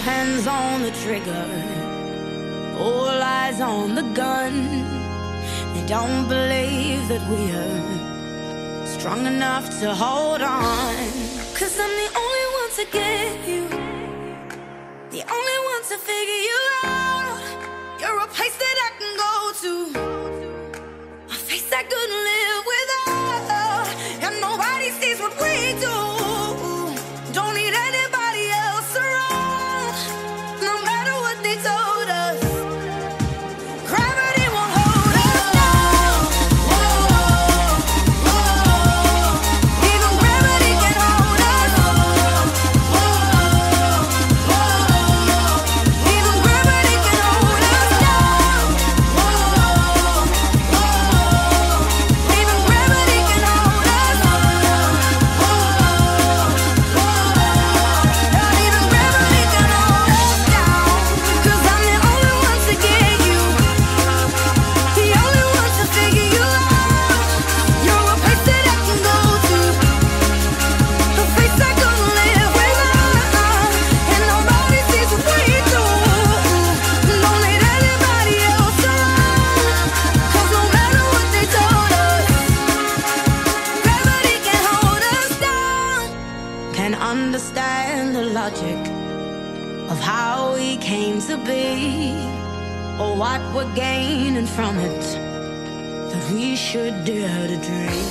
hands on the trigger, all eyes on the gun. They don't believe that we're strong enough to hold on. 'Cause I'm the only one to get you, the only one to figure you out. You're a place that I can go to, a face I couldn't live without. And nobody sees what we do. Don't need anybody else around. No matter what they told us, gravity won't hold us down. Whoa, whoa. Even gravity can hold us. Whoa, whoa. Even gravity can hold us down. Whoa, whoa. Even gravity can hold us. Whoa, whoa. Not even gravity can hold us down. 'Cause I'm the only one to get you, the only one to figure you out. You're a place that I can go to, a place I couldn't live without. And nobody sees what we do. Don't need anybody else around. 'Cause no matter what they told us, gravity can hold us down. Can understand the logic of how we came to be, or what we're gaining from it, that we should dare to dream.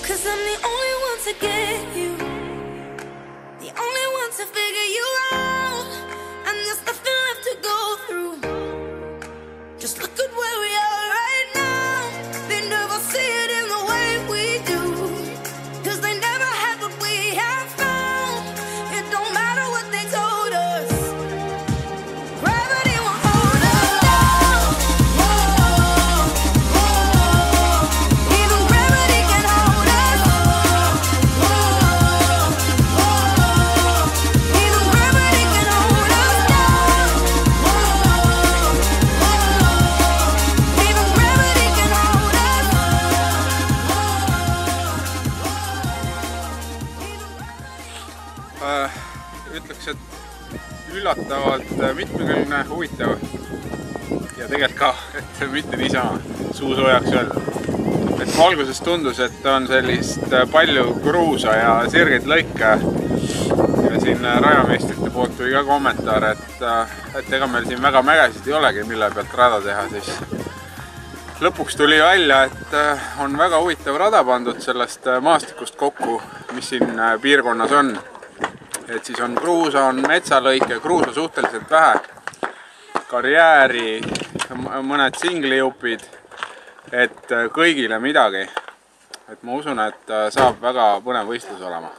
'Cause I'm the only one to get you, the only one to figure you out. And there's nothing left to go through. Just look at where we are right now. They never see it in the way we do, 'cause they never had what we have found. It don't matter what they told us, gravity won't hold us down. Whoa, whoa. Even gravity can hold us. Whoa, whoa. Even gravity can hold us down. Whoa, whoa. Even gravity can hold us. Ütleks, et üllatavalt mitmekülgne, huvitav ja tegelikult ka, et mitte niisama suu soojaks öelda. Et kui alguses tundus, et on sellist palju kruusa ja sirgeid lõike ja siin rajameistrite poolt tuli ka kommentaar, et ega meil siin väga mägesid ei olegi, mille pealt rada teha, siis lõpuks tuli välja, et on väga huvitav rada pandud sellest maastikust kokku, mis siin piirkonnas on. Et siis on kruusa, on metsalõike, kruusa suhteliselt vähe, karjääri, mõned singlijupid, et kõigile midagi. Et ma usun, et saab väga põnev võistlus olema.